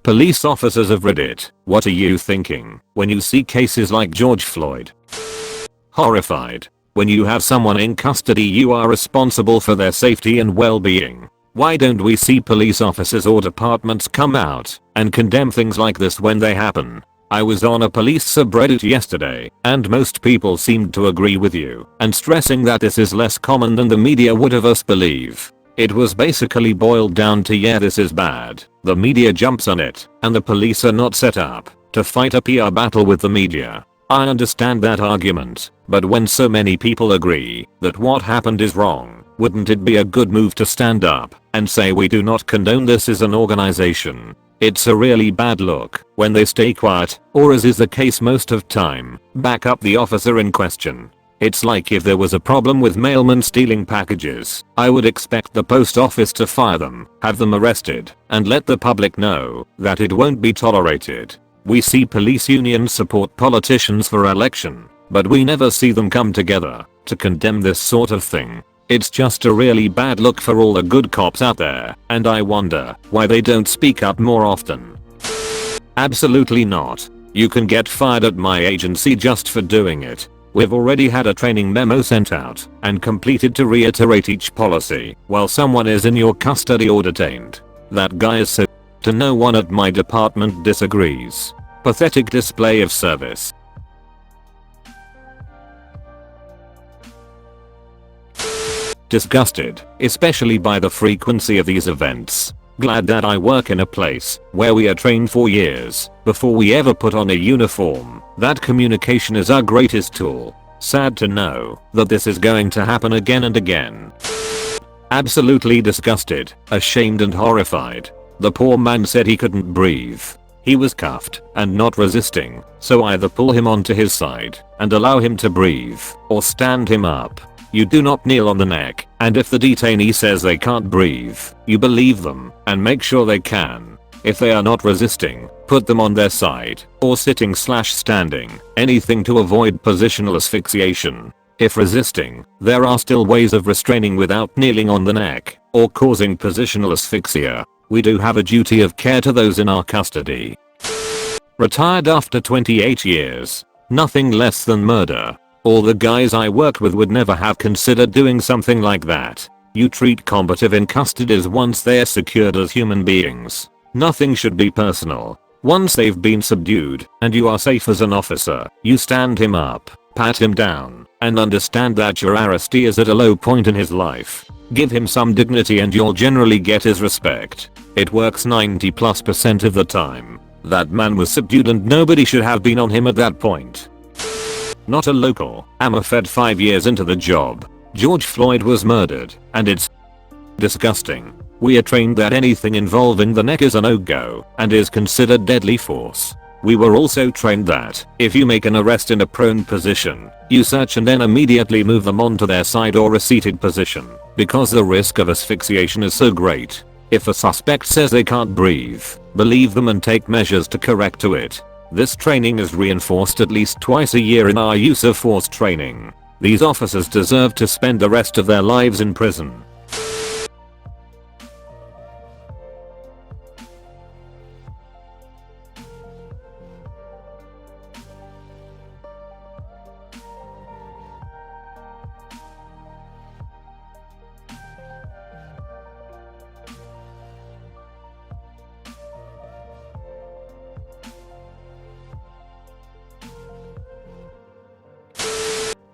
Police officers of Reddit, what are you thinking when you see cases like George Floyd? Horrified. When you have someone in custody, you are responsible for their safety and well-being. Why don't we see police officers or departments come out and condemn things like this when they happen? I was on a police subreddit yesterday, and most people seemed to agree with you and stressing that this is less common than the media would have us believe. It was basically boiled down to, yeah, this is bad, the media jumps on it, and the police are not set up to fight a PR battle with the media. I understand that argument, but when so many people agree that what happened is wrong, wouldn't it be a good move to stand up and say we do not condone this as an organization? It's a really bad look when they stay quiet, or as is the case most of time, back up the officer in question. It's like if there was a problem with mailmen stealing packages, I would expect the post office to fire them, have them arrested, and let the public know that it won't be tolerated. We see police unions support politicians for election, but we never see them come together to condemn this sort of thing. It's just a really bad look for all the good cops out there, and I wonder why they don't speak up more often. Absolutely not. You can get fired at my agency just for doing it. We've already had a training memo sent out and completed to reiterate each policy while someone is in your custody or detained. That guy is so to no one at my department disagrees. Pathetic display of service. Disgusted, especially by the frequency of these events. Glad that I work in a place where we are trained for years before we ever put on a uniform that communication is our greatest tool. Sad to know that this is going to happen again and again. Absolutely disgusted, ashamed and horrified. The poor man said he couldn't breathe. He was cuffed and not resisting, so either pull him onto his side and allow him to breathe, or stand him up. You do not kneel on the neck, and if the detainee says they can't breathe, you believe them and make sure they can. If they are not resisting, put them on their side, or sitting/standing, anything to avoid positional asphyxiation. If resisting, there are still ways of restraining without kneeling on the neck or causing positional asphyxia. We do have a duty of care to those in our custody. Retired after 28 years. Nothing less than murder. All the guys I worked with would never have considered doing something like that. You treat combative in custody as once they're secured as human beings. Nothing should be personal. Once they've been subdued and you are safe as an officer, you stand him up, pat him down, and understand that your arrestee is at a low point in his life. Give him some dignity and you'll generally get his respect. It works 90+% of the time. That man was subdued and nobody should have been on him at that point. Not a local, I'm a Fed 5 years into the job. George Floyd was murdered, and it's disgusting. We are trained that anything involving the neck is a no-go and is considered deadly force. We were also trained that if you make an arrest in a prone position, you search and then immediately move them onto their side or a seated position, because the risk of asphyxiation is so great. If a suspect says they can't breathe, believe them and take measures to correct to it. This training is reinforced at least twice a year in our use of force training. These officers deserve to spend the rest of their lives in prison.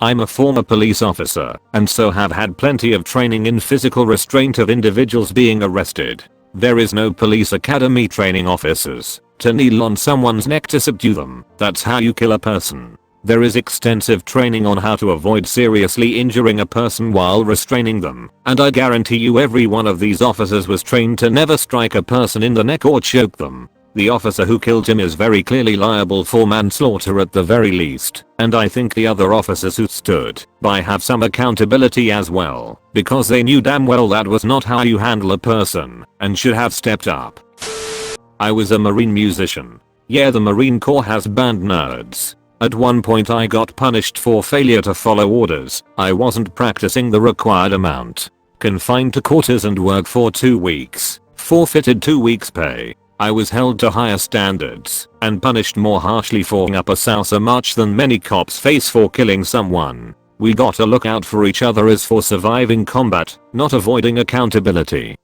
I'm a former police officer, and so have had plenty of training in physical restraint of individuals being arrested. There is no police academy training officers to kneel on someone's neck to subdue them. That's how you kill a person. There is extensive training on how to avoid seriously injuring a person while restraining them, and I guarantee you every one of these officers was trained to never strike a person in the neck or choke them. The officer who killed him is very clearly liable for manslaughter at the very least, and I think the other officers who stood by have some accountability as well, because they knew damn well that was not how you handle a person, and should have stepped up. I was a Marine musician. Yeah, the Marine Corps has banned nerds. At one point I got punished for failure to follow orders. I wasn't practicing the required amount. Confined to quarters and work for 2 weeks. Forfeited 2 weeks pay. I was held to higher standards and punished more harshly for up a salsa march than many cops face for killing someone. We gotta look out for each other as for surviving combat, not avoiding accountability.